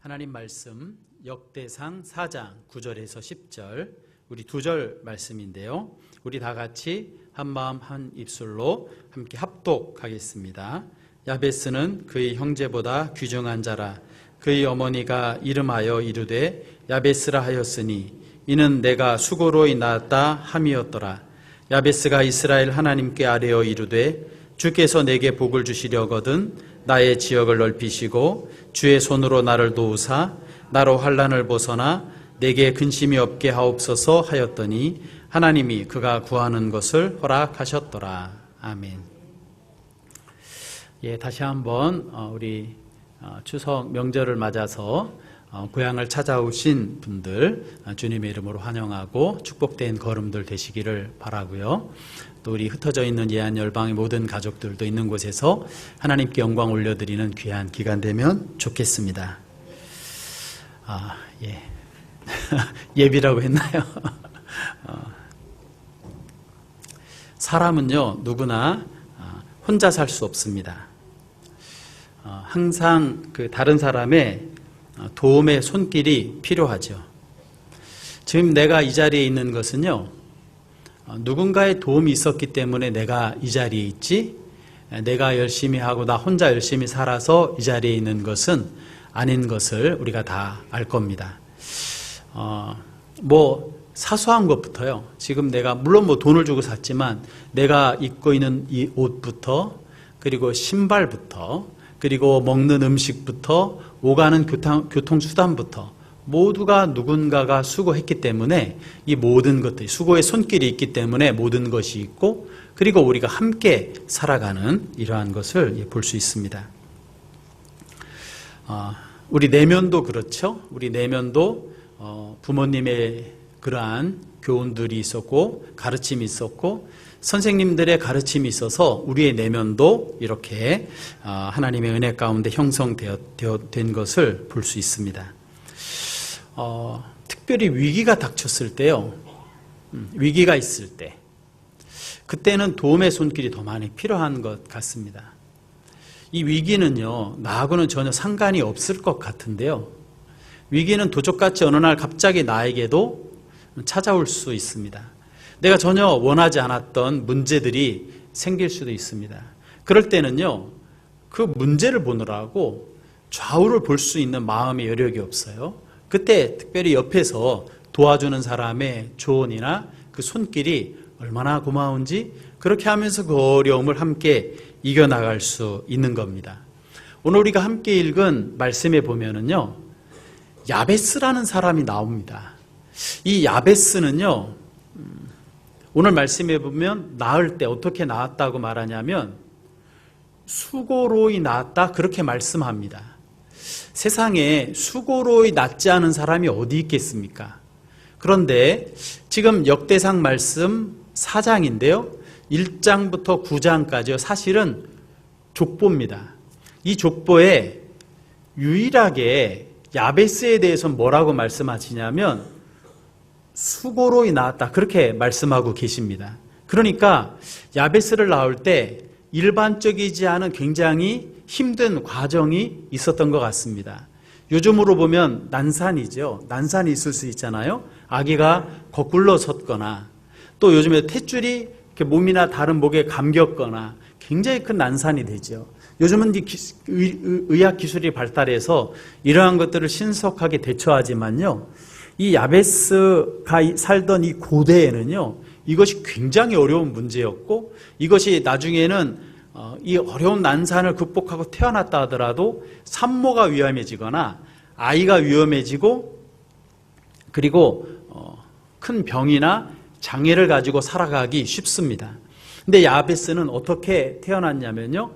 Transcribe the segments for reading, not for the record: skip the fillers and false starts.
하나님 말씀 역대상 4장 9절에서 10절 우리 2절 말씀인데요. 우리 다 같이 한 마음 한 입술로 함께 합독하겠습니다. 야베스는 그의 형제보다 귀중한 자라. 그의 어머니가 이름하여 이르되 야베스라 하였으니 이는 내가 수고로이 낳았다 함이었더라. 야베스가 이스라엘 하나님께 아뢰어 이르되 주께서 내게 복을 주시려거든 나의 지역을 넓히시고 주의 손으로 나를 도우사 나로 환난을 벗어나 내게 근심이 없게 하옵소서 하였더니 하나님이 그가 구하는 것을 허락하셨더라. 아멘. 다시 한번 우리 추석 명절을 맞아서 고향을 찾아오신 분들 주님의 이름으로 환영하고 축복된 걸음들 되시기를 바라고요. 또 우리 흩어져 있는 예한열방의 모든 가족들도 있는 곳에서 하나님께 영광 올려드리는 귀한 기간 되면 좋겠습니다. 예비라고 했나요? 사람은요 누구나 혼자 살 수 없습니다. 항상 그 다른 사람의 도움의 손길이 필요하죠. 지금 내가 이 자리에 있는 것은요 누군가의 도움이 있었기 때문에 내가 이 자리에 있지, 내가 열심히 하고 나 혼자 열심히 살아서 이 자리에 있는 것은 아닌 것을 우리가 다 알 겁니다. 사소한 것부터요. 지금 내가 물론 돈을 주고 샀지만 내가 입고 있는 이 옷부터, 그리고 신발부터, 그리고 먹는 음식부터, 오가는 교통수단부터 모두가 누군가가 수고했기 때문에 이 모든 것들이 수고의 손길이 있기 때문에 모든 것이 있고, 그리고 우리가 함께 살아가는 이러한 것을 볼 수 있습니다. 우리 내면도 그렇죠. 우리 내면도 부모님의 그러한 교훈들이 있었고 가르침이 있었고 선생님들의 가르침이 있어서 우리의 내면도 이렇게 하나님의 은혜 가운데 형성된 것을 볼 수 있습니다. 특별히 위기가 닥쳤을 때요, 위기가 있을 때, 그때는 도움의 손길이 더 많이 필요한 것 같습니다. 이 위기는요, 나하고는 전혀 상관이 없을 것 같은데요, 위기는 도적같이 어느 날 갑자기 나에게도 찾아올 수 있습니다. 내가 전혀 원하지 않았던 문제들이 생길 수도 있습니다. 그럴 때는요, 그 문제를 보느라고 좌우를 볼 수 있는 마음의 여력이 없어요. 그때 특별히 옆에서 도와주는 사람의 조언이나 그 손길이 얼마나 고마운지, 그렇게 하면서 그 어려움을 함께 이겨나갈 수 있는 겁니다. 오늘 우리가 함께 읽은 말씀에 보면은요, 야베스라는 사람이 나옵니다. 이 야베스는요, 오늘 말씀에 보면 낳을 때 어떻게 낳았다고 말하냐면 수고로이 낳았다, 그렇게 말씀합니다. 세상에 수고로이 낳지 않은 사람이 어디 있겠습니까? 그런데 지금 역대상 말씀 4장인데요 1장부터 9장까지요 사실은 족보입니다. 이 족보에 유일하게 야베스에 대해서 뭐라고 말씀하시냐면 수고로이 낳았다, 그렇게 말씀하고 계십니다. 그러니까 야베스를 낳을 때 일반적이지 않은 굉장히 힘든 과정이 있었던 것 같습니다. 요즘으로 보면 난산이죠. 난산이 있을 수 있잖아요. 아기가 거꾸로 섰거나, 또 요즘에 탯줄이 몸이나 다른 목에 감겼거나 굉장히 큰 난산이 되죠. 요즘은 의학 기술이 발달해서 이러한 것들을 신속하게 대처하지만요, 이 야베스가 살던 이 고대에는요, 이것이 굉장히 어려운 문제였고, 이것이 나중에는 이 어려운 난산을 극복하고 태어났다 하더라도 산모가 위험해지거나 아이가 위험해지고, 그리고 큰 병이나 장애를 가지고 살아가기 쉽습니다. 근데 야베스는 어떻게 태어났냐면요,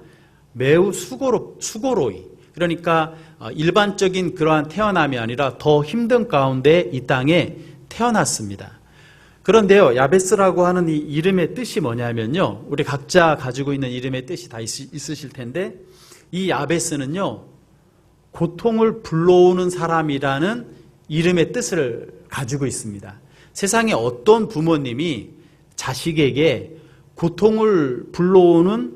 매우 수고로이, 그러니까 일반적인 그러한 태어남이 아니라 더 힘든 가운데 이 땅에 태어났습니다. 그런데요, 야베스라고 하는 이 이름의 뜻이 뭐냐면요, 우리 각자 가지고 있는 이름의 뜻이 다 있으실 텐데, 이 야베스는요, 고통을 불러오는 사람이라는 이름의 뜻을 가지고 있습니다. 세상에 어떤 부모님이 자식에게 고통을 불러오는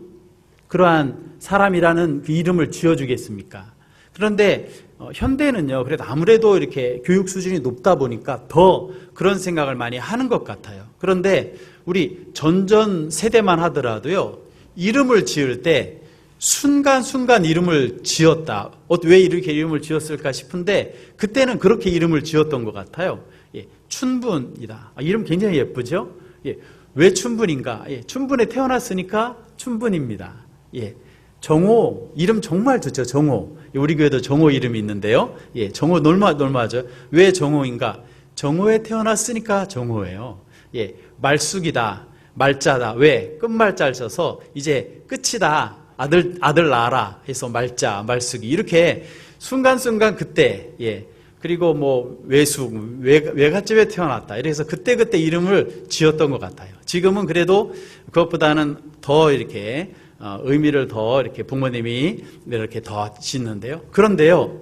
그러한 사람이라는 그 이름을 지어주겠습니까? 그런데 현대는요, 그래도 아무래도 이렇게 교육 수준이 높다 보니까 더 그런 생각을 많이 하는 것 같아요. 그런데 우리 전전 세대만 하더라도요, 이름을 지을 때 순간순간 이름을 지었다. 왜 이렇게 이름을 지었을까 싶은데 그때는 그렇게 이름을 지었던 것 같아요. 예, 춘분이다. 이름 굉장히 예쁘죠? 예, 왜 춘분인가? 예, 춘분에 태어났으니까 춘분입니다. 예, 정호 이름 정말 좋죠. 정호. 우리 교회도 정호 이름이 있는데요. 예, 정호 놀마죠. 왜 정호인가? 정호에 태어났으니까 정호예요. 예, 말숙이다. 말자다. 왜? 끝말자를 써서 이제 끝이다. 아들 낳아라 해서 말자, 말숙이 이렇게 순간순간 그때, 예, 그리고 뭐 외숙, 외갓집에 태어났다. 이래서 그때 이름을 지었던 것 같아요. 지금은 그래도 그것보다는 더 이렇게 의미를 더 이렇게 부모님이 이렇게 더 짓는데요. 그런데요,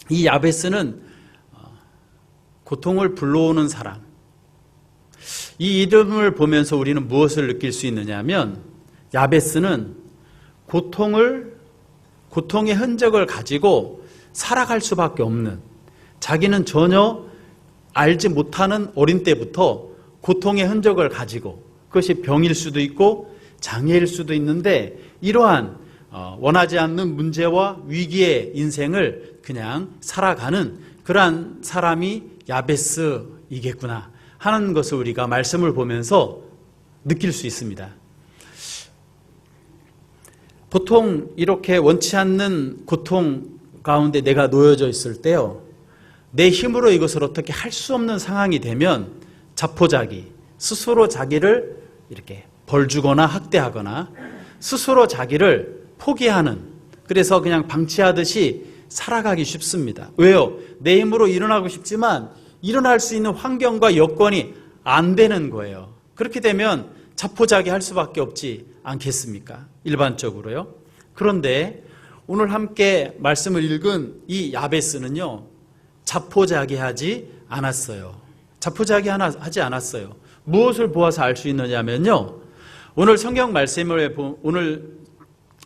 이 야베스는 고통을 불러오는 사람. 이 이름을 보면서 우리는 무엇을 느낄 수 있느냐면 야베스는 고통의 흔적을 가지고 살아갈 수밖에 없는, 자기는 전혀 알지 못하는 어린 때부터 고통의 흔적을 가지고, 그것이 병일 수도 있고 장애일 수도 있는데 이러한 원하지 않는 문제와 위기의 인생을 그냥 살아가는 그러한 사람이 야베스이겠구나 하는 것을 우리가 말씀을 보면서 느낄 수 있습니다. 보통 이렇게 원치 않는 고통 가운데 내가 놓여져 있을 때요, 내 힘으로 이것을 어떻게 할 수 없는 상황이 되면 자포자기, 스스로 자기를 이렇게 벌주거나 학대하거나 스스로 자기를 포기하는, 그래서 그냥 방치하듯이 살아가기 쉽습니다. 왜요? 내 힘으로 일어나고 싶지만 일어날 수 있는 환경과 여건이 안 되는 거예요. 그렇게 되면 자포자기 할 수밖에 없지 않겠습니까? 일반적으로요. 그런데 오늘 함께 말씀을 읽은 이 야베스는요, 자포자기하지 않았어요. 자포자기하지 않았어요. 무엇을 보아서 알 수 있느냐면요, 오늘 성경 말씀을 오늘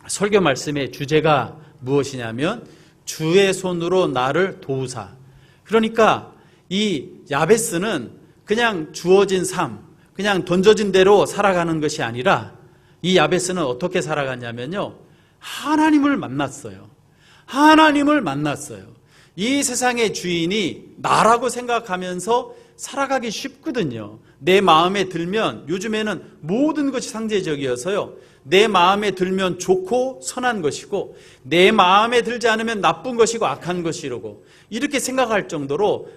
설교 말씀의 주제가 무엇이냐면 주의 손으로 나를 도우사. 그러니까 이 야베스는 그냥 주어진 삶, 그냥 던져진 대로 살아가는 것이 아니라 이 야베스는 어떻게 살아갔냐면요, 하나님을 만났어요. 하나님을 만났어요. 이 세상의 주인이 나라고 생각하면서 살아가기 쉽거든요. 내 마음에 들면, 요즘에는 모든 것이 상대적이어서요, 내 마음에 들면 좋고 선한 것이고 내 마음에 들지 않으면 나쁜 것이고 악한 것이라고 이렇게 생각할 정도로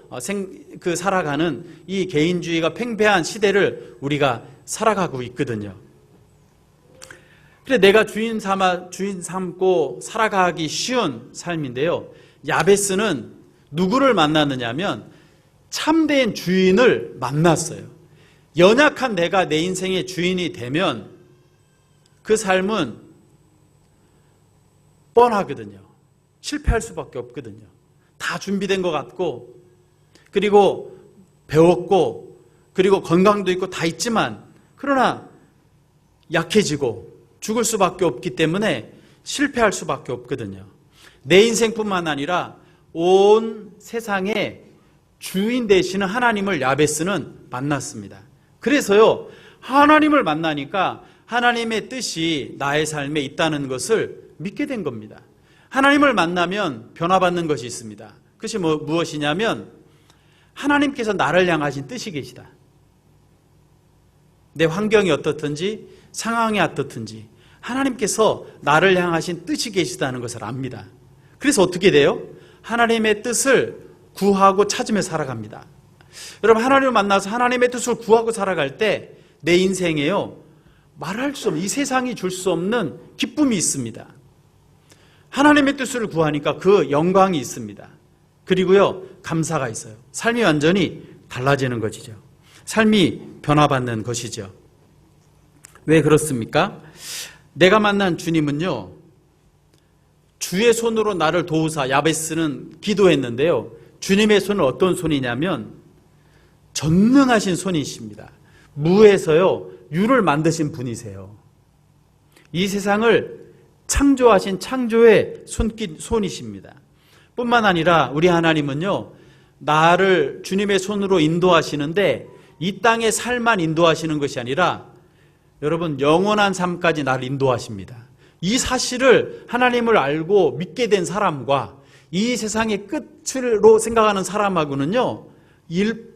살아가는 이 개인주의가 팽배한 시대를 우리가 살아가고 있거든요. 그래, 내가 주인 삼고 살아가기 쉬운 삶인데요, 야베스는 누구를 만났느냐면 참된 주인을 만났어요. 연약한 내가 내 인생의 주인이 되면 그 삶은 뻔하거든요. 실패할 수밖에 없거든요. 다 준비된 것 같고, 그리고 배웠고, 그리고 건강도 있고 다 있지만, 그러나 약해지고 죽을 수밖에 없기 때문에 실패할 수밖에 없거든요. 내 인생뿐만 아니라 온 세상의 주인 되시는 하나님을 야베스는 만났습니다. 그래서요, 하나님을 만나니까 하나님의 뜻이 나의 삶에 있다는 것을 믿게 된 겁니다. 하나님을 만나면 변화받는 것이 있습니다. 그것이 무엇이냐면 하나님께서 나를 향하신 뜻이 계시다. 내 환경이 어떻든지 상황이 어떻든지 하나님께서 나를 향하신 뜻이 계시다는 것을 압니다. 그래서 어떻게 돼요? 하나님의 뜻을 구하고 찾으며 살아갑니다. 여러분, 하나님을 만나서 하나님의 뜻을 구하고 살아갈 때 내 인생에요, 말할 수 없는, 이 세상이 줄 수 없는 기쁨이 있습니다. 하나님의 뜻을 구하니까 그 영광이 있습니다. 그리고요, 감사가 있어요. 삶이 완전히 달라지는 것이죠. 삶이 변화받는 것이죠. 왜 그렇습니까? 내가 만난 주님은요, 주의 손으로 나를 도우사. 야베스는 기도했는데요, 주님의 손은 어떤 손이냐면 전능하신 손이십니다. 무에서요 유를 만드신 분이세요. 이 세상을 창조하신 창조의 손이십니다. 뿐만 아니라 우리 하나님은요, 나를 주님의 손으로 인도하시는데 이 땅의 삶만 인도하시는 것이 아니라 여러분 영원한 삶까지 나를 인도하십니다. 이 사실을 하나님을 알고 믿게 된 사람과 이 세상의 끝으로 생각하는 사람하고는요,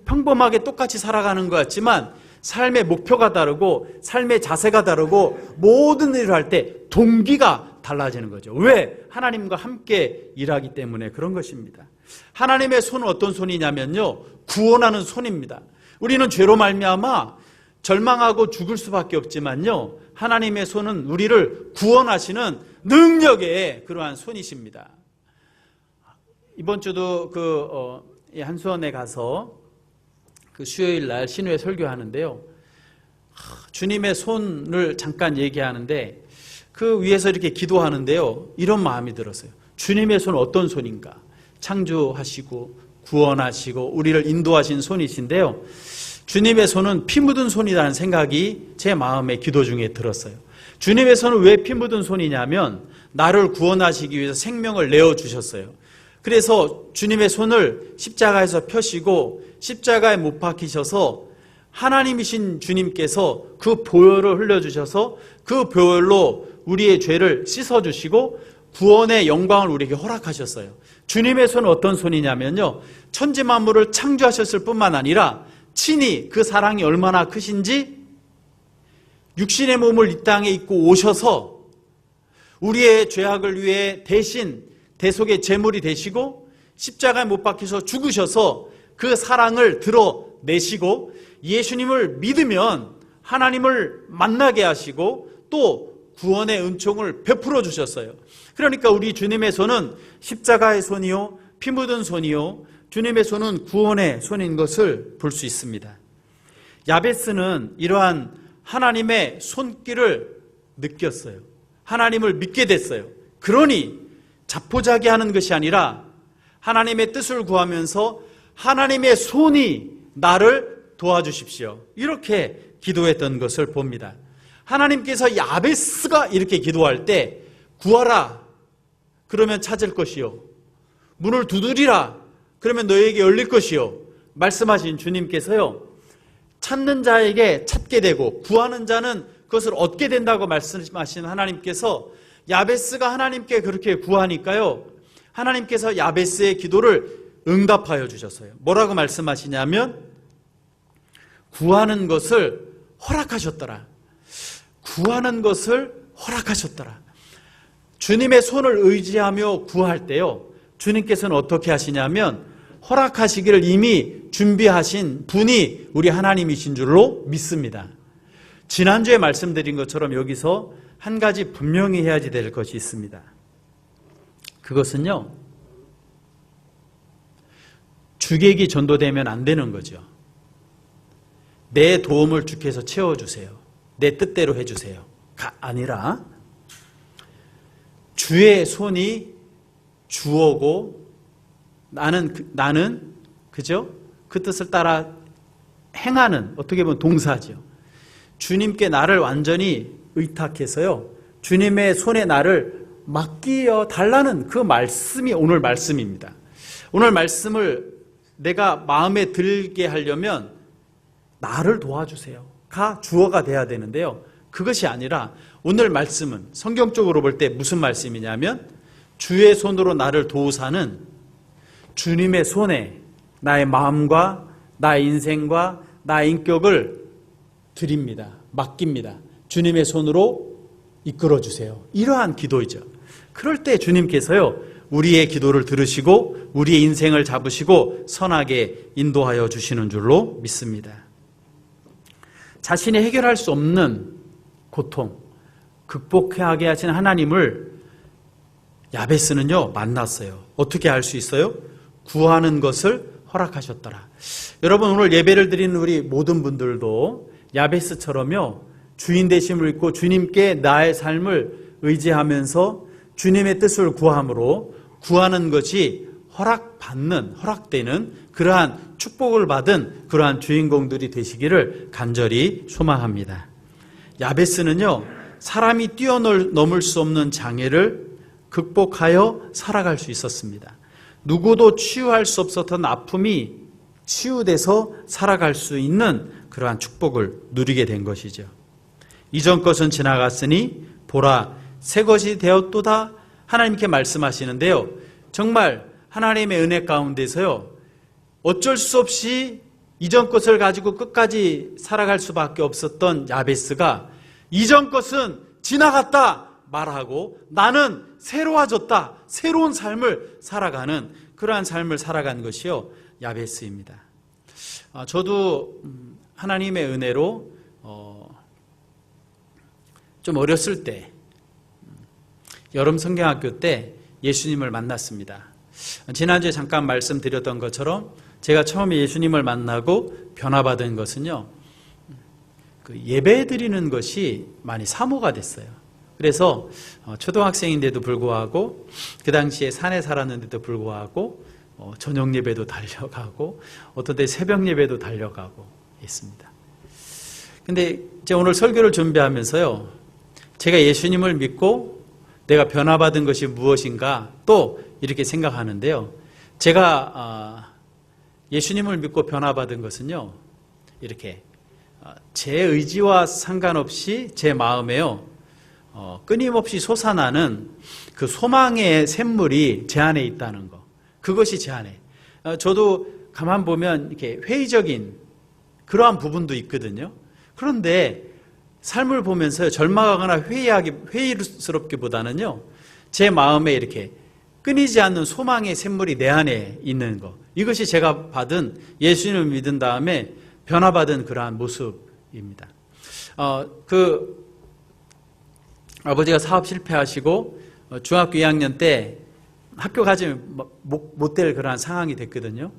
평범하게 똑같이 살아가는 것 같지만 삶의 목표가 다르고 삶의 자세가 다르고 모든 일을 할 때 동기가 달라지는 거죠. 왜? 하나님과 함께 일하기 때문에 그런 것입니다. 하나님의 손은 어떤 손이냐면요, 구원하는 손입니다. 우리는 죄로 말미암아 절망하고 죽을 수밖에 없지만요, 하나님의 손은 우리를 구원하시는 능력의 그러한 손이십니다. 이번 주도 한수원에 가서 수요일 날 신우회 설교하는데요, 주님의 손을 잠깐 얘기하는데 그 위에서 이렇게 기도하는데요, 이런 마음이 들었어요. 주님의 손은 어떤 손인가? 창조하시고 구원하시고 우리를 인도하신 손이신데요, 주님의 손은 피 묻은 손이라는 생각이 제 마음의 기도 중에 들었어요. 주님의 손은 왜 피 묻은 손이냐면 나를 구원하시기 위해서 생명을 내어주셨어요. 그래서 주님의 손을 십자가에서 펴시고 십자가에 못 박히셔서 하나님이신 주님께서 그 보혈을 흘려주셔서 그 보혈로 우리의 죄를 씻어주시고 구원의 영광을 우리에게 허락하셨어요. 주님의 손은 어떤 손이냐면요, 천지 만물을 창조하셨을 뿐만 아니라 친히 그 사랑이 얼마나 크신지 육신의 몸을 이 땅에 입고 오셔서 우리의 죄악을 위해 대신 대속의 제물이 되시고 십자가에 못 박히셔서 죽으셔서 그 사랑을 드러내시고 예수님을 믿으면 하나님을 만나게 하시고 또 구원의 은총을 베풀어 주셨어요. 그러니까 우리 주님의 손은 십자가의 손이요, 피 묻은 손이요, 주님의 손은 구원의 손인 것을 볼 수 있습니다. 야베스는 이러한 하나님의 손길을 느꼈어요. 하나님을 믿게 됐어요. 그러니 자포자기하는 것이 아니라 하나님의 뜻을 구하면서 하나님의 손이 나를 도와주십시오, 이렇게 기도했던 것을 봅니다. 하나님께서 야베스가 이렇게 기도할 때 구하라 그러면 찾을 것이요, 문을 두드리라 그러면 너에게 열릴 것이요 말씀하신 주님께서요, 찾는 자에게 찾게 되고 구하는 자는 그것을 얻게 된다고 말씀하신 하나님께서 야베스가 하나님께 그렇게 구하니까요, 하나님께서 야베스의 기도를 응답하여 주셨어요. 뭐라고 말씀하시냐면 구하는 것을 허락하셨더라. 구하는 것을 허락하셨더라. 주님의 손을 의지하며 구할 때요, 주님께서는 어떻게 하시냐면 허락하시기를 이미 준비하신 분이 우리 하나님이신 줄로 믿습니다. 지난주에 말씀드린 것처럼 여기서 한 가지 분명히 해야지 될 것이 있습니다. 그것은요, 주객이 전도되면 안 되는 거죠. 내 도움을 주께서 채워주세요, 내 뜻대로 해주세요 가 아니라 주의 손이 주어고 나는 그죠? 그 뜻을 따라 행하는, 어떻게 보면 동사죠. 주님께 나를 완전히 의탁해서요, 주님의 손에 나를 맡기어 달라는 그 말씀이 오늘 말씀입니다. 오늘 말씀을 내가 마음에 들게 하려면 나를 도와주세요가 주어가 돼야 되는데요, 그것이 아니라 오늘 말씀은 성경적으로 볼 때 무슨 말씀이냐면 주의 손으로 나를 도우사는 주님의 손에 나의 마음과 나의 인생과 나의 인격을 드립니다. 맡깁니다. 주님의 손으로 이끌어주세요. 이러한 기도이죠. 그럴 때 주님께서요, 우리의 기도를 들으시고 우리의 인생을 잡으시고 선하게 인도하여 주시는 줄로 믿습니다. 자신이 해결할 수 없는 고통, 극복하게 하신 하나님을 야베스는요 만났어요. 어떻게 알 수 있어요? 구하는 것을 허락하셨더라. 여러분, 오늘 예배를 드리는 우리 모든 분들도 야베스처럼요 주인 되심을 믿고 주님께 나의 삶을 의지하면서 주님의 뜻을 구함으로 구하는 것이 허락되는 그러한 축복을 받은 그러한 주인공들이 되시기를 간절히 소망합니다. 야베스는요 사람이 뛰어넘을 수 없는 장애를 극복하여 살아갈 수 있었습니다. 누구도 치유할 수 없었던 아픔이 치유돼서 살아갈 수 있는 그러한 축복을 누리게 된 것이죠. 이전 것은 지나갔으니 보라 새 것이 되었도다 하나님께 말씀하시는데요. 정말 하나님의 은혜 가운데서요, 어쩔 수 없이 이전 것을 가지고 끝까지 살아갈 수밖에 없었던 야베스가 이전 것은 지나갔다 말하고 나는 새로워졌다, 새로운 삶을 살아가는 그러한 삶을 살아간 것이요 야베스입니다. 저도 하나님의 은혜로 좀 어렸을 때 여름 성경학교 때 예수님을 만났습니다. 지난주에 잠깐 말씀드렸던 것처럼 제가 처음에 예수님을 만나고 변화받은 것은요, 그 예배 드리는 것이 많이 사모가 됐어요. 그래서 초등학생인데도 불구하고 그 당시에 산에 살았는데도 불구하고 저녁 예배도 달려가고 어떤 때 새벽 예배도 달려가고 했습니다. 근데 이제 오늘 설교를 준비하면서요, 제가 예수님을 믿고 내가 변화받은 것이 무엇인가 또 이렇게 생각하는데요. 제가 예수님을 믿고 변화받은 것은요, 이렇게 제 의지와 상관없이 제 마음에요, 끊임없이 솟아나는 그 소망의 샘물이 제 안에 있다는 거, 그것이 제 안에. 저도 가만 보면 이렇게 회의적인 그러한 부분도 있거든요. 그런데 삶을 보면서 절망하거나 회의스럽기보다는요, 제 마음에 이렇게 끊이지 않는 소망의 샘물이 내 안에 있는 것, 이것이 제가 받은 예수님을 믿은 다음에 변화받은 그러한 모습입니다. 아버지가 사업 실패하시고 중학교 2학년 때 학교 가지 못될 그러한 상황이 됐거든요.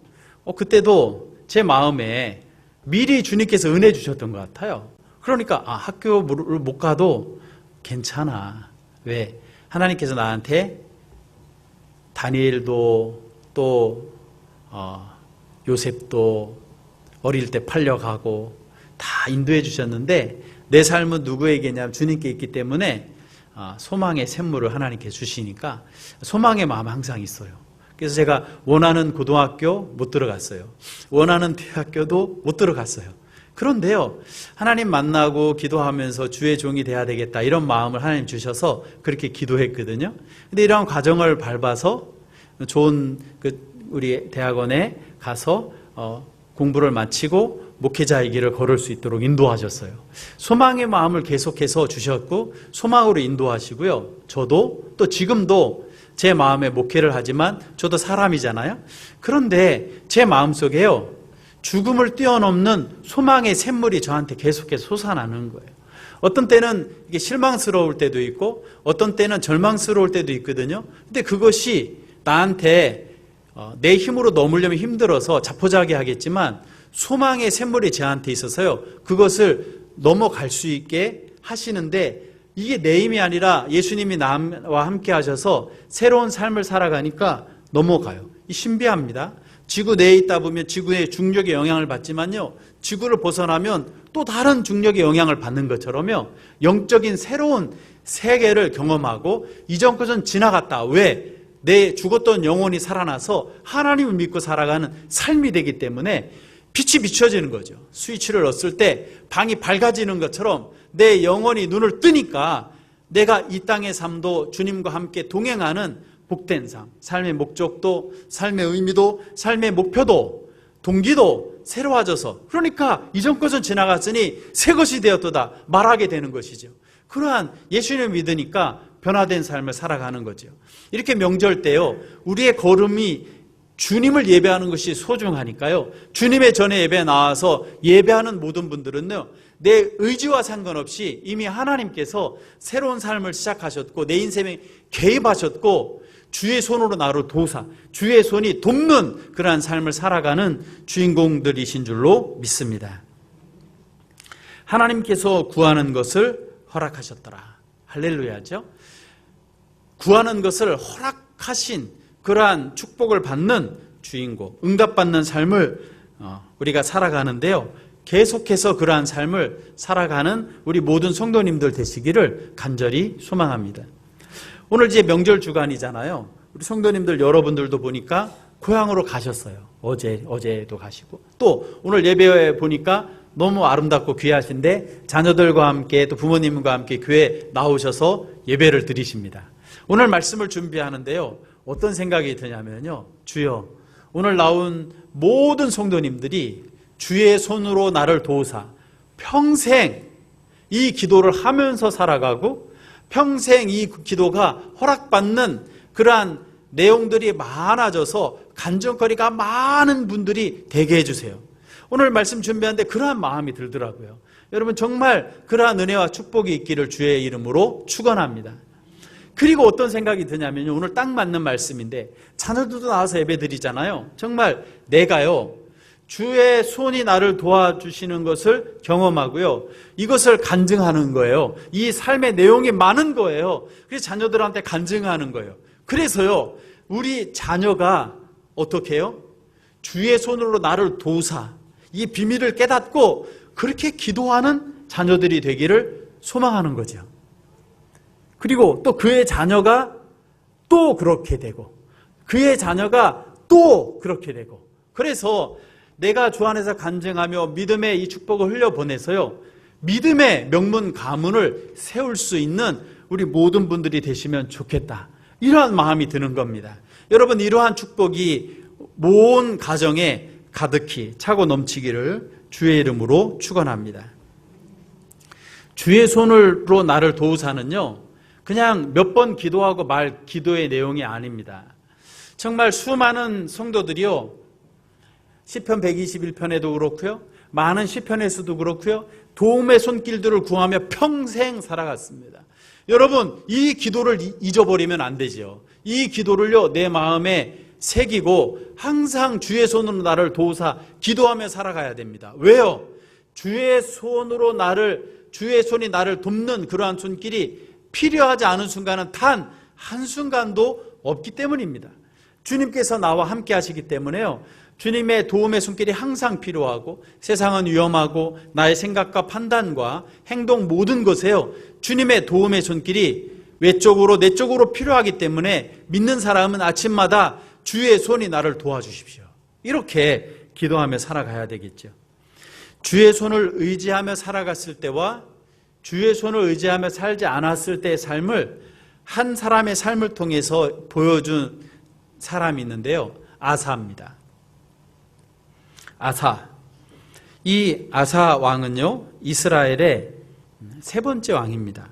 그때도 제 마음에 미리 주님께서 은혜 주셨던 것 같아요. 그러니까 학교를 못 가도 괜찮아. 왜? 하나님께서 나한테 다니엘도 또 요셉도 어릴 때 팔려가고 다 인도해 주셨는데 내 삶은 누구에게냐면 주님께 있기 때문에 소망의 샘물을 하나님께 주시니까 소망의 마음 항상 있어요. 그래서 제가 원하는 고등학교 못 들어갔어요. 원하는 대학교도 못 들어갔어요. 그런데요, 하나님 만나고 기도하면서 주의 종이 돼야 되겠다 이런 마음을 하나님 주셔서 그렇게 기도했거든요. 근데 이러한 과정을 밟아서 좋은 우리 대학원에 가서 공부를 마치고 목회자의 길을 걸을 수 있도록 인도하셨어요. 소망의 마음을 계속해서 주셨고 소망으로 인도하시고요. 저도 또 지금도 제 마음에 목회를 하지만 저도 사람이잖아요. 그런데 제 마음속에요, 죽음을 뛰어넘는 소망의 샘물이 저한테 계속해서 솟아나는 거예요. 어떤 때는 이게 실망스러울 때도 있고 어떤 때는 절망스러울 때도 있거든요. 근데 그것이 나한테 내 힘으로 넘으려면 힘들어서 자포자기 하겠지만 소망의 샘물이 저한테 있어서요, 그것을 넘어갈 수 있게 하시는데 이게 내 힘이 아니라 예수님이 나와 함께 하셔서 새로운 삶을 살아가니까 넘어가요. 이 신비합니다. 지구 내에 있다 보면 지구의 중력의 영향을 받지만요, 지구를 벗어나면 또 다른 중력의 영향을 받는 것처럼요, 영적인 새로운 세계를 경험하고 이전 것은 지나갔다. 왜? 내 죽었던 영혼이 살아나서 하나님을 믿고 살아가는 삶이 되기 때문에 빛이 비춰지는 거죠. 스위치를 넣었을 때 방이 밝아지는 것처럼 내 영혼이 눈을 뜨니까 내가 이 땅의 삶도 주님과 함께 동행하는 복된 삶, 삶의 목적도, 삶의 의미도, 삶의 목표도, 동기도 새로워져서, 그러니까 이전 것은 지나갔으니 새 것이 되었도다 말하게 되는 것이죠. 그러한 예수님을 믿으니까 변화된 삶을 살아가는 거죠. 이렇게 명절 때요, 우리의 걸음이 주님을 예배하는 것이 소중하니까요, 주님의 전에 예배에 나와서 예배하는 모든 분들은요, 내 의지와 상관없이 이미 하나님께서 새로운 삶을 시작하셨고 내 인생에 개입하셨고 주의 손으로 나를 도우사 주의 손이 돕는 그러한 삶을 살아가는 주인공들이신 줄로 믿습니다. 하나님께서 구하는 것을 허락하셨더라. 할렐루야죠. 구하는 것을 허락하신 그러한 축복을 받는 주인공, 응답받는 삶을 우리가 살아가는데요, 계속해서 그러한 삶을 살아가는 우리 모든 성도님들 되시기를 간절히 소망합니다. 오늘 이제 명절 주간이잖아요. 우리 성도님들 여러분들도 보니까 고향으로 가셨어요. 어제도 가시고 또 오늘 예배에 보니까 너무 아름답고 귀하신데 자녀들과 함께 또 부모님과 함께 교회에 나오셔서 예배를 드리십니다. 오늘 말씀을 준비하는데요. 어떤 생각이 드냐면요. 주여, 오늘 나온 모든 성도님들이 주의 손으로 나를 도우사 평생 이 기도를 하면서 살아가고 평생 이 기도가 허락받는 그러한 내용들이 많아져서 간증거리가 많은 분들이 되게 해주세요. 오늘 말씀 준비하는데 그러한 마음이 들더라고요. 여러분 정말 그러한 은혜와 축복이 있기를 주의 이름으로 축원합니다. 그리고 어떤 생각이 드냐면요. 오늘 딱 맞는 말씀인데 자녀들도 나와서 예배 드리잖아요. 정말 내가요. 주의 손이 나를 도와주시는 것을 경험하고요. 이것을 간증하는 거예요. 이 삶의 내용이 많은 거예요. 그래서 자녀들한테 간증하는 거예요. 그래서요. 우리 자녀가 어떻게 해요? 주의 손으로 나를 도우사 이 비밀을 깨닫고 그렇게 기도하는 자녀들이 되기를 소망하는 거죠. 그리고 또 그의 자녀가 또 그렇게 되고 그의 자녀가 또 그렇게 되고 그래서 내가 주 안에서 간증하며 믿음의 이 축복을 흘려보내서요. 믿음의 명문 가문을 세울 수 있는 우리 모든 분들이 되시면 좋겠다. 이러한 마음이 드는 겁니다. 여러분 이러한 축복이 모든 가정에 가득히 차고 넘치기를 주의 이름으로 축원합니다. 주의 손으로 나를 도우사는요. 그냥 몇 번 기도하고 말 기도의 내용이 아닙니다. 정말 수많은 성도들이요. 시편 121편에도 그렇고요. 많은 시편에서도 그렇고요. 도움의 손길들을 구하며 평생 살아갔습니다. 여러분 이 기도를 잊어버리면 안 되죠. 이 기도를요 내 마음에 새기고 항상 주의 손으로 나를 도우사 기도하며 살아가야 됩니다. 왜요? 주의 손이 나를 돕는 그러한 손길이 필요하지 않은 순간은 단 한순간도 없기 때문입니다. 주님께서 나와 함께 하시기 때문에요. 주님의 도움의 손길이 항상 필요하고 세상은 위험하고 나의 생각과 판단과 행동 모든 것에요. 주님의 도움의 손길이 외적으로 내적으로 필요하기 때문에 믿는 사람은 아침마다 주의 손이 나를 도와주십시오. 이렇게 기도하며 살아가야 되겠죠. 주의 손을 의지하며 살아갔을 때와 주의 손을 의지하며 살지 않았을 때의 삶을 한 사람의 삶을 통해서 보여준 사람이 있는데요. 아사입니다. 아사. 이 아사 왕은요, 이스라엘의 세 번째 왕입니다.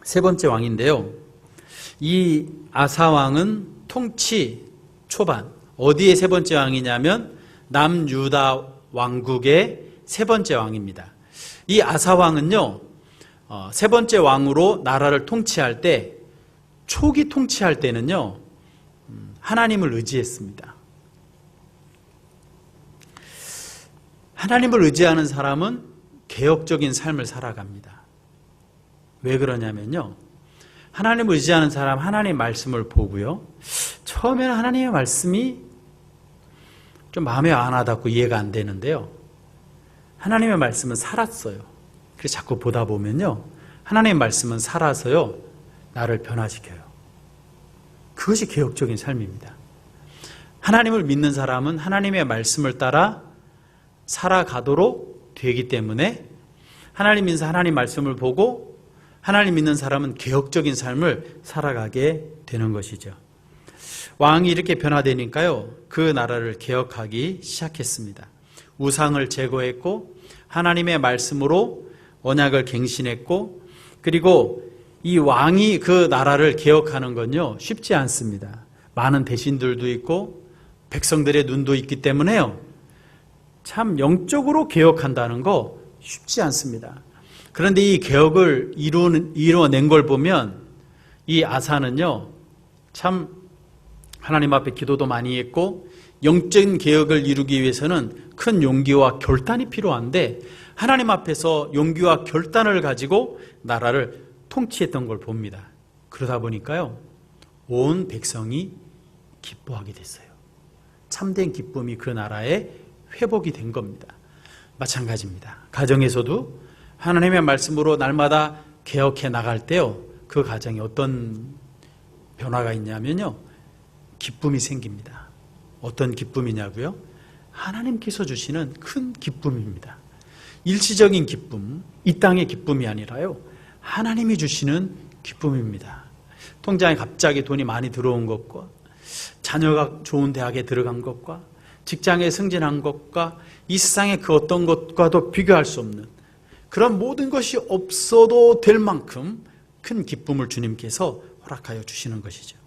세 번째 왕인데요. 이 아사 왕은 통치 초반, 어디의 세 번째 왕이냐면 남유다 왕국의 세 번째 왕입니다. 이 아사 왕은요, 세 번째 왕으로 나라를 통치할 때, 초기 통치할 때는요, 하나님을 의지했습니다. 하나님을 의지하는 사람은 개혁적인 삶을 살아갑니다. 왜 그러냐면요, 하나님을 의지하는 사람, 하나님의 말씀을 보고요, 처음에는 하나님의 말씀이 좀 마음에 안 와닿고 이해가 안 되는데요, 하나님의 말씀은 살았어요. 그래서 자꾸 보다 보면요, 하나님의 말씀은 살아서요, 나를 변화시켜요. 그것이 개혁적인 삶입니다. 하나님을 믿는 사람은 하나님의 말씀을 따라 살아가도록 되기 때문에 하나님 믿는 하나님 말씀을 보고 하나님 믿는 사람은 개혁적인 삶을 살아가게 되는 것이죠. 왕이 이렇게 변화되니까요, 그 나라를 개혁하기 시작했습니다. 우상을 제거했고 하나님의 말씀으로 언약을 갱신했고, 그리고 이 왕이 그 나라를 개혁하는 건요 쉽지 않습니다. 많은 대신들도 있고 백성들의 눈도 있기 때문에요, 참 영적으로 개혁한다는 거 쉽지 않습니다. 그런데 이 개혁을 이루어낸 걸 보면 이 아사는요 참 하나님 앞에 기도도 많이 했고 영적인 개혁을 이루기 위해서는 큰 용기와 결단이 필요한데 하나님 앞에서 용기와 결단을 가지고 나라를 통치했던 걸 봅니다. 그러다 보니까요, 온 백성이 기뻐하게 됐어요. 참된 기쁨이 그 나라에 회복이 된 겁니다. 마찬가지입니다. 가정에서도 하나님의 말씀으로 날마다 개혁해 나갈 때요, 그 가정에 어떤 변화가 있냐면요, 기쁨이 생깁니다. 어떤 기쁨이냐고요? 하나님께서 주시는 큰 기쁨입니다. 일시적인 기쁨, 이 땅의 기쁨이 아니라요, 하나님이 주시는 기쁨입니다. 통장에 갑자기 돈이 많이 들어온 것과, 자녀가 좋은 대학에 들어간 것과, 직장에 승진한 것과, 이 세상의 그 어떤 것과도 비교할 수 없는 그런 모든 것이 없어도 될 만큼 큰 기쁨을 주님께서 허락하여 주시는 것이죠.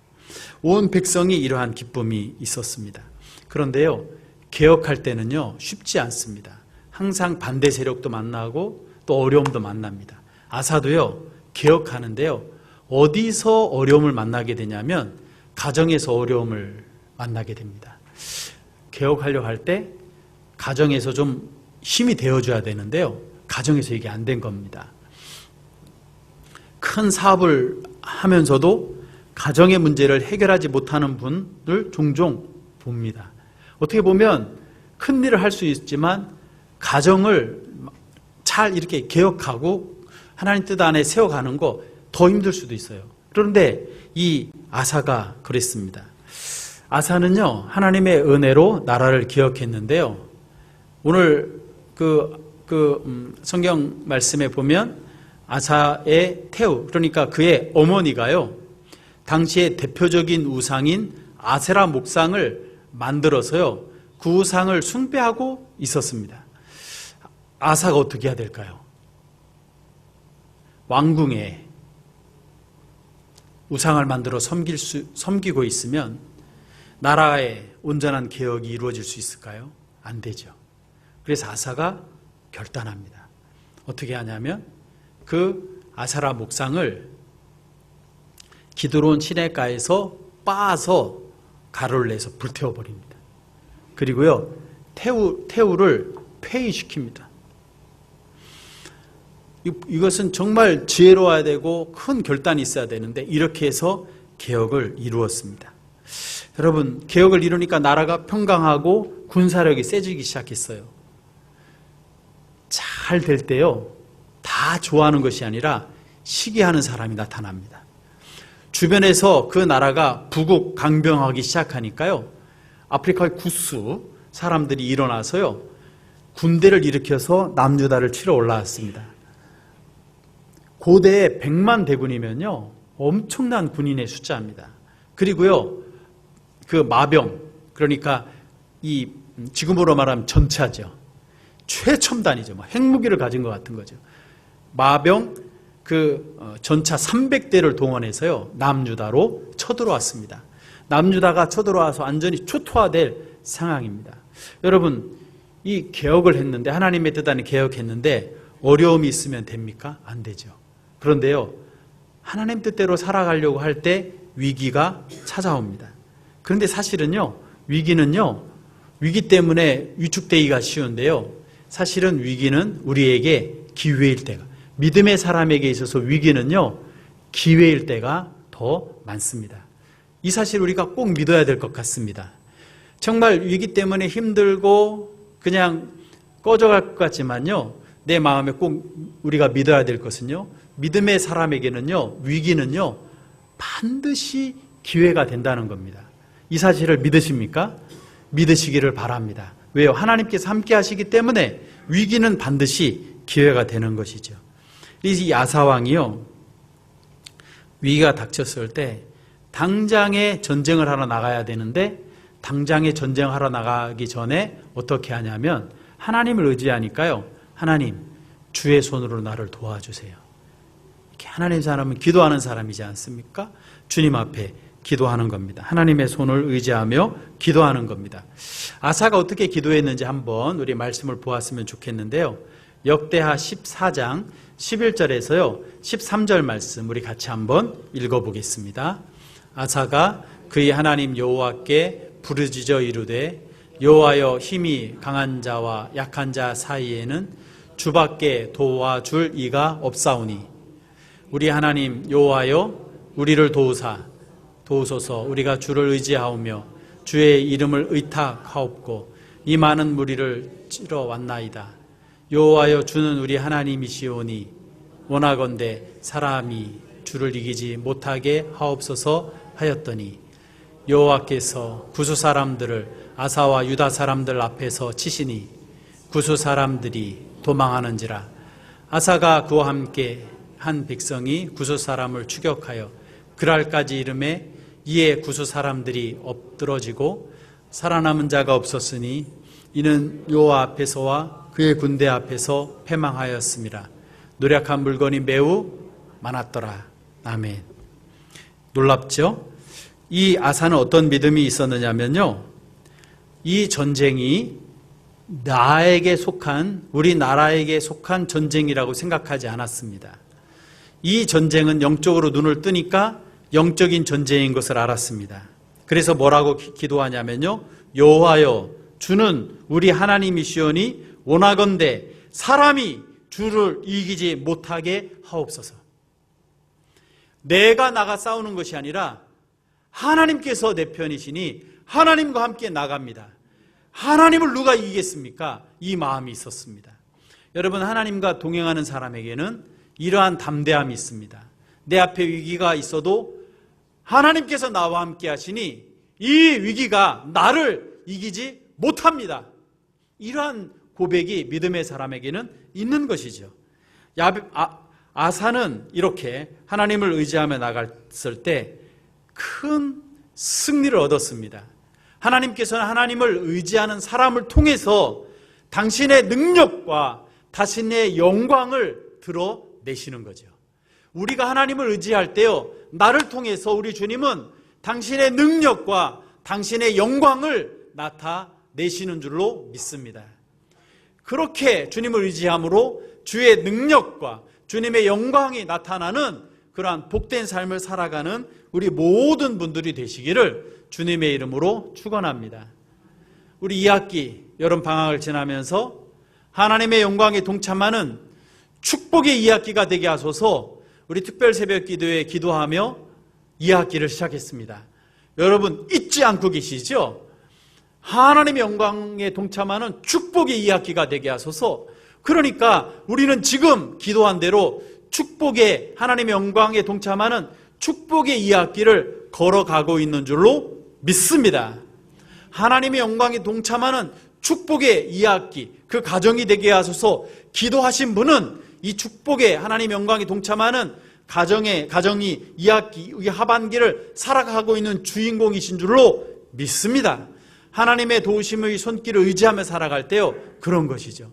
온 백성이 이러한 기쁨이 있었습니다. 그런데요, 개혁할 때는요, 쉽지 않습니다. 항상 반대 세력도 만나고 또 어려움도 만납니다. 아사도요, 개혁하는데요, 어디서 어려움을 만나게 되냐면 가정에서 어려움을 만나게 됩니다. 개혁하려고 할 때 가정에서 좀 힘이 되어줘야 되는데요, 가정에서 이게 안 된 겁니다. 큰 사업을 하면서도 가정의 문제를 해결하지 못하는 분을 종종 봅니다. 어떻게 보면 큰 일을 할 수 있지만 가정을 잘 이렇게 개혁하고 하나님 뜻 안에 세워가는 거 더 힘들 수도 있어요. 그런데 이 아사가 그랬습니다. 아사는요, 하나님의 은혜로 나라를 기억했는데요, 오늘 성경 말씀에 보면 아사의 태우, 그러니까 그의 어머니가요, 당시의 대표적인 우상인 아세라 목상을 만들어서요, 그 우상을 숭배하고 있었습니다. 아사가 어떻게 해야 될까요? 왕궁에 우상을 만들어 섬기고 있으면 나라의 온전한 개혁이 이루어질 수 있을까요? 안 되죠. 그래서 아사가 결단합니다. 어떻게 하냐면 그 아세라 목상을 기드론 시내가에서 빻아서 가루를 내서 불태워버립니다. 그리고요, 태우를 폐위시킵니다. 이것은 정말 지혜로워야 되고 큰 결단이 있어야 되는데 이렇게 해서 개혁을 이루었습니다. 여러분, 개혁을 이루니까 나라가 평강하고 군사력이 세지기 시작했어요. 잘 될 때요, 다 좋아하는 것이 아니라 시기하는 사람이 나타납니다. 주변에서 그 나라가 부국 강병하기 시작하니까요, 아프리카의 구스 사람들이 일어나서요, 군대를 일으켜서 남유다를 치러 올라왔습니다. 고대에 100만 대군이면요, 엄청난 군인의 숫자입니다. 그리고요, 그 마병, 그러니까 이 지금으로 말하면 전차죠. 최첨단이죠. 핵무기를 가진 것 같은 거죠. 마병 전차 300대를 동원해서요, 남유다로 쳐들어왔습니다. 남유다가 쳐들어와서 완전히 초토화될 상황입니다. 여러분, 이 개혁을 했는데, 하나님의 뜻 안에 개혁했는데 어려움이 있으면 됩니까? 안 되죠. 그런데요, 하나님 뜻대로 살아가려고 할 때 위기가 찾아옵니다. 그런데 사실은요, 위기 때문에 위축되기가 쉬운데요, 사실은 위기는 우리에게 기회일 때가, 믿음의 사람에게 있어서 위기는요, 기회일 때가 더 많습니다. 이 사실 우리가 꼭 믿어야 될 것 같습니다. 정말 위기 때문에 힘들고 그냥 꺼져갈 것 같지만요, 내 마음에 꼭 우리가 믿어야 될 것은요, 믿음의 사람에게는요, 위기는요, 반드시 기회가 된다는 겁니다. 이 사실을 믿으십니까? 믿으시기를 바랍니다. 왜요? 하나님께서 함께 하시기 때문에 위기는 반드시 기회가 되는 것이죠. 이 아사왕이요, 위기가 닥쳤을 때 당장에 전쟁을 하러 나가야 되는데, 당장에 전쟁하러 나가기 전에 어떻게 하냐면 하나님을 의지하니까요, 하나님, 주의 손으로 나를 도와주세요. 이렇게 하나님 사람은 기도하는 사람이지 않습니까? 주님 앞에 기도하는 겁니다. 하나님의 손을 의지하며 기도하는 겁니다. 아사가 어떻게 기도했는지 한번 우리 말씀을 보았으면 좋겠는데요, 역대하 14장 11절에서요 13절 말씀 우리 같이 한번 읽어보겠습니다. 아사가 그의 하나님 여호와께 부르짖어 이르되, 여호와여, 힘이 강한 자와 약한 자 사이에는 주밖에 도와줄 이가 없사오니 우리 하나님 여호와여, 우리를 도우소서. 우리가 주를 의지하오며 주의 이름을 의탁하옵고 이 많은 무리를 치러 왔나이다. 여호와여 주는 우리 하나님이시오니 원하건대 사람이 주를 이기지 못하게 하옵소서 하였더니 여호와께서 구수 사람들을 아사와 유다 사람들 앞에서 치시니 구수 사람들이 도망하는지라. 아사가 그와 함께 한 백성이 구수 사람을 추격하여 그랄까지 이름에 이에 구수 사람들이 엎드러지고 살아남은 자가 없었으니 이는 여호와 앞에서와 그의 군대 앞에서 패망하였습니다. 노력한 물건이 매우 많았더라. 아멘. 놀랍죠? 이 아사는 어떤 믿음이 있었느냐면요, 이 전쟁이 나에게 속한, 우리나라에게 속한 전쟁이라고 생각하지 않았습니다. 이 전쟁은 영적으로 눈을 뜨니까 영적인 전쟁인 것을 알았습니다. 그래서 뭐라고 기도하냐면요, 여호와여 주는 우리 하나님이시오니 원하건대 사람이 주를 이기지 못하게 하옵소서. 내가 나가 싸우는 것이 아니라 하나님께서 내 편이시니 하나님과 함께 나갑니다. 하나님을 누가 이기겠습니까? 이 마음이 있었습니다. 여러분, 하나님과 동행하는 사람에게는 이러한 담대함이 있습니다. 내 앞에 위기가 있어도 하나님께서 나와 함께 하시니 이 위기가 나를 이기지 못합니다. 이러한 고백이 믿음의 사람에게는 있는 것이죠. 아사는 이렇게 하나님을 의지하며 나갔을 때 큰 승리를 얻었습니다. 하나님께서는 하나님을 의지하는 사람을 통해서 당신의 능력과 자신의 영광을 드러내시는 거죠. 우리가 하나님을 의지할 때요, 나를 통해서 우리 주님은 당신의 능력과 당신의 영광을 나타내시는 줄로 믿습니다. 그렇게 주님을 의지함으로 주의 능력과 주님의 영광이 나타나는 그러한 복된 삶을 살아가는 우리 모든 분들이 되시기를 주님의 이름으로 축원합니다. 우리 2학기 여름 방학을 지나면서 하나님의 영광에 동참하는 축복의 2학기가 되게 하소서. 우리 특별 새벽 기도에 기도하며 2학기를 시작했습니다. 여러분 잊지 않고 계시죠? 하나님의 영광에 동참하는 축복의 2학기가 되게 하소서. 그러니까 우리는 지금 기도한 대로 축복의, 하나님의 영광에 동참하는 축복의 2학기를 걸어가고 있는 줄로 믿습니다. 하나님의 영광에 동참하는 축복의 2학기, 그 가정이 되게 하소서. 기도하신 분은 이 축복의 하나님의 영광에 동참하는 가정이 2학기, 이 하반기를 살아가고 있는 주인공이신 줄로 믿습니다. 하나님의 도우심의 손길을 의지하며 살아갈 때요, 그런 것이죠.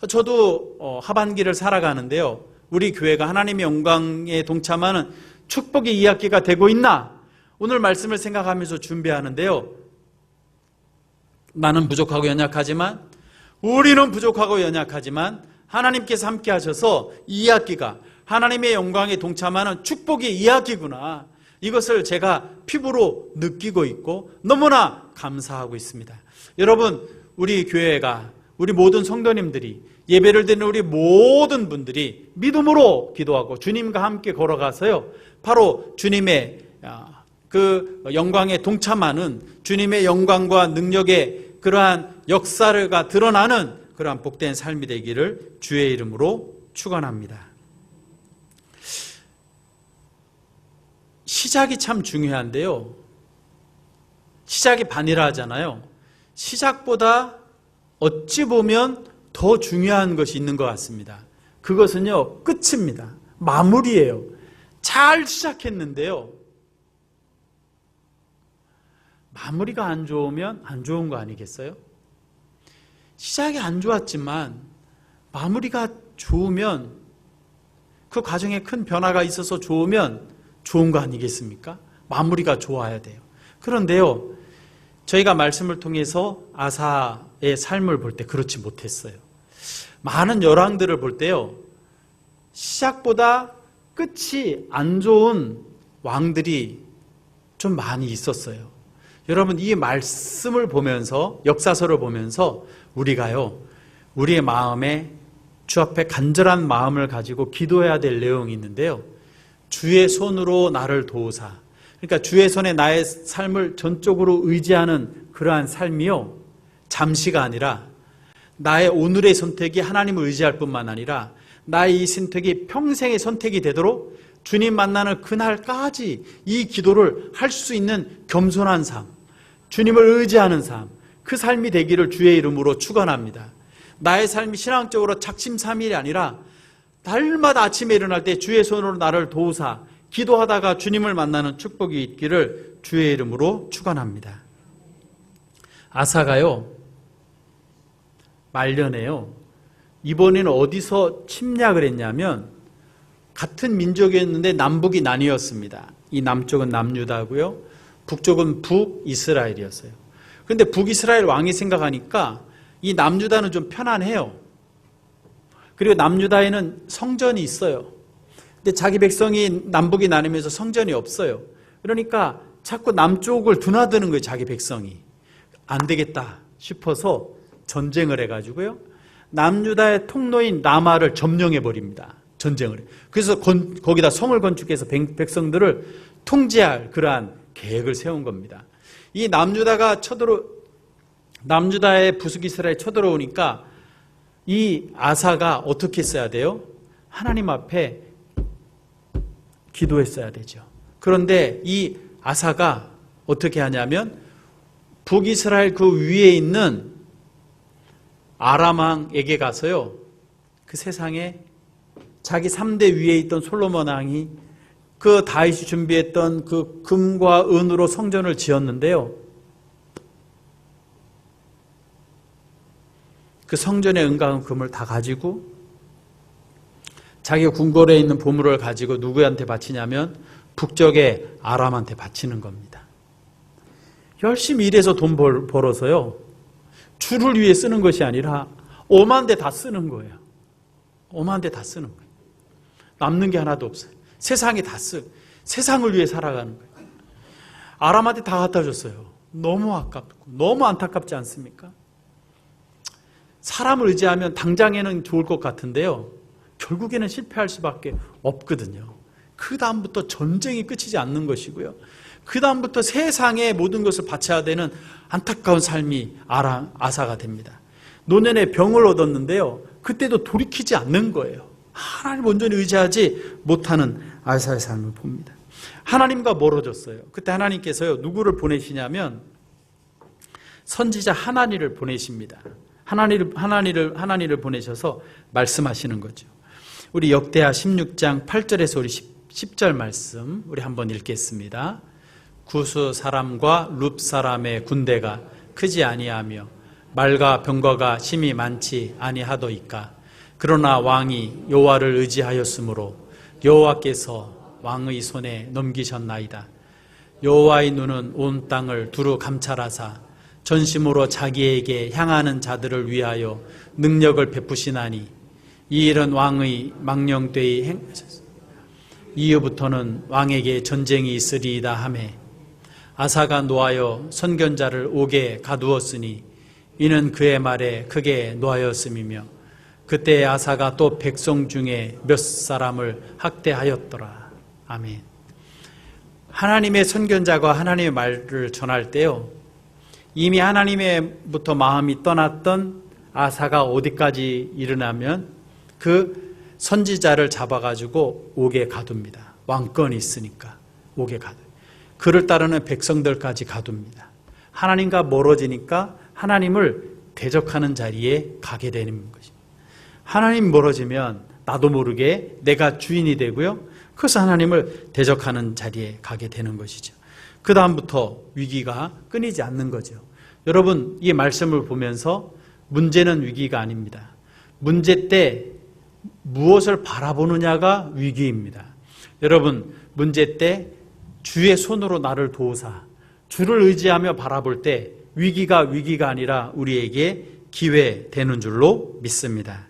저도 하반기를 살아가는데요, 우리 교회가 하나님의 영광에 동참하는 축복의 2학기가 되고 있나? 오늘 말씀을 생각하면서 준비하는데요, 나는 부족하고 연약하지만, 우리는 부족하고 연약하지만 하나님께서 함께 하셔서 2학기가 하나님의 영광에 동참하는 축복의 2학기구나, 이것을 제가 피부로 느끼고 있고 너무나 감사하고 있습니다. 여러분, 우리 교회가, 우리 모든 성도님들이, 예배를 드리는 우리 모든 분들이 믿음으로 기도하고 주님과 함께 걸어가서요, 바로 주님의 그 영광에 동참하는, 주님의 영광과 능력의 그러한 역사가 드러나는 그러한 복된 삶이 되기를 주의 이름으로 축원합니다. 시작이 참 중요한데요, 시작이 반이라 하잖아요. 시작보다 어찌 보면 더 중요한 것이 있는 것 같습니다. 그것은요, 끝입니다. 마무리예요. 잘 시작했는데요, 마무리가 안 좋으면 안 좋은 거 아니겠어요? 시작이 안 좋았지만 마무리가 좋으면, 그 과정에 큰 변화가 있어서 좋으면 좋은 거 아니겠습니까? 마무리가 좋아야 돼요. 그런데요, 저희가 말씀을 통해서 아사의 삶을 볼 때 그렇지 못했어요. 많은 열왕들을 볼 때요, 시작보다 끝이 안 좋은 왕들이 좀 많이 있었어요. 여러분, 이 말씀을 보면서, 역사서를 보면서 우리가요, 우리의 마음에 주 앞에 간절한 마음을 가지고 기도해야 될 내용이 있는데요, 주의 손으로 나를 도우사, 그러니까 주의 손에 나의 삶을 전적으로 의지하는 그러한 삶이요, 잠시가 아니라 나의 오늘의 선택이 하나님을 의지할 뿐만 아니라 나의 이 선택이 평생의 선택이 되도록 주님 만나는 그날까지 이 기도를 할 수 있는 겸손한 삶, 주님을 의지하는 삶, 그 삶이 되기를 주의 이름으로 축원합니다. 나의 삶이 신앙적으로 작심삼일이 아니라 날마다 아침에 일어날 때 주의 손으로 나를 도우사 기도하다가 주님을 만나는 축복이 있기를 주의 이름으로 축원합니다. 아사가요, 말년에요, 이번에는 어디서 침략을 했냐면 같은 민족이었는데 남북이 나뉘었습니다. 이 남쪽은 남유다고요, 북쪽은 북이스라엘이었어요. 그런데 북이스라엘 왕이 생각하니까 이 남유다는 좀 편안해요. 그리고 남유다에는 성전이 있어요. 근데 자기 백성이 남북이 나누면서 성전이 없어요. 그러니까 자꾸 남쪽을 드나드는 거예요. 자기 백성이. 안 되겠다 싶어서 전쟁을 해가지고요, 남유다의 통로인 라마를 점령해 버립니다. 전쟁을 해요. 그래서 거기다 성을 건축해서 백성들을 통제할 그러한 계획을 세운 겁니다. 이 남유다의 부속 이스라엘이 쳐들어오니까 이 아사가 어떻게 써야 돼요? 하나님 앞에 기도했어야 되죠. 그런데 이 아사가 어떻게 하냐면 북이스라엘 그 위에 있는 아람 왕에게 가서요, 그 세상에 자기 3대 위에 있던 솔로몬 왕이 그 다윗이 준비했던 그 금과 은으로 성전을 지었는데요, 그 성전의 은과 금을 다 가지고 자기가 궁궐에 있는 보물을 가지고 누구한테 바치냐면 북쪽의 아람한테 바치는 겁니다. 열심히 일해서 돈 벌어서요, 주를 위해 쓰는 것이 아니라 오만 데 다 쓰는 거예요. 오만 데 다 쓰는 거예요. 남는 게 하나도 없어요. 세상에 다 세상을 위해 살아가는 거예요. 아람한테 다 갖다 줬어요. 너무 아깝고 너무 안타깝지 않습니까? 사람을 의지하면 당장에는 좋을 것 같은데요, 결국에는 실패할 수밖에 없거든요. 그 다음부터 전쟁이 끝이지 않는 것이고요, 그 다음부터 세상의 모든 것을 바쳐야 되는 안타까운 삶이 아사가 됩니다. 노년에 병을 얻었는데요, 그때도 돌이키지 않는 거예요. 하나님을 온전히 의지하지 못하는 아사의 삶을 봅니다. 하나님과 멀어졌어요. 그때 하나님께서요, 누구를 보내시냐면 선지자 하나니를 보내십니다. 하나니를 보내셔서 말씀하시는 거죠. 우리 역대하 16장 8절에서 우리 10절 말씀 우리 한번 읽겠습니다. 구스 사람과 룹 사람의 군대가 크지 아니하며 말과 병거가 심히 많지 아니하도이까. 그러나 왕이 여호와를 의지하였으므로 여호와께서 왕의 손에 넘기셨나이다. 여호와의 눈은 온 땅을 두루 감찰하사 전심으로 자기에게 향하는 자들을 위하여 능력을 베푸시나니 이 일은 왕의 망령되이 행하셨습니다. 이후부터는 왕에게 전쟁이 있으리이다 하매 아사가 노하여 선견자를 옥에 가두었으니 이는 그의 말에 크게 노하였음이며 그때 아사가 또 백성 중에 몇 사람을 학대하였더라. 아멘. 하나님의 선견자가 하나님의 말을 전할 때요, 이미 하나님의부터 마음이 떠났던 아사가 어디까지 일어나면 그 선지자를 잡아가지고 옥에 가둡니다. 왕권이 있으니까 옥에 가둬요. 그를 따르는 백성들까지 가둡니다. 하나님과 멀어지니까 하나님을 대적하는 자리에 가게 되는 것입니다. 하나님 멀어지면 나도 모르게 내가 주인이 되고요, 그래서 하나님을 대적하는 자리에 가게 되는 것이죠. 그 다음부터 위기가 끊이지 않는 거죠. 여러분, 이 말씀을 보면서 문제는 위기가 아닙니다. 문제 때 무엇을 바라보느냐가 위기입니다. 여러분, 문제 때 주의 손으로 나를 도우사 주를 의지하며 바라볼 때 위기가 아니라 우리에게 기회 되는 줄로 믿습니다.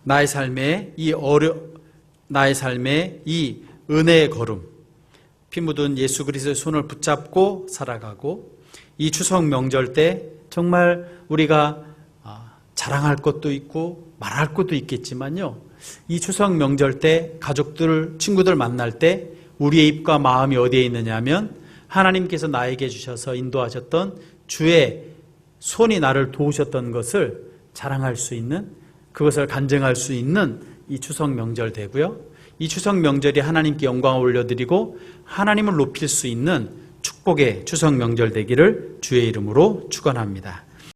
나의 삶의 이 은혜의 걸음, 피 묻은 예수 그리스도의 손을 붙잡고 살아가고, 이 추석 명절 때 정말 우리가 자랑할 것도 있고 말할 것도 있겠지만요, 이 추석 명절 때 가족들, 친구들 만날 때 우리의 입과 마음이 어디에 있느냐 하면 하나님께서 나에게 주셔서 인도하셨던 주의 손이 나를 도우셨던 것을 자랑할 수 있는, 그것을 간증할 수 있는 이 추석 명절 되고요. 이 추석 명절이 하나님께 영광을 올려드리고 하나님을 높일 수 있는 축복의 추석 명절 되기를 주의 이름으로 축원합니다.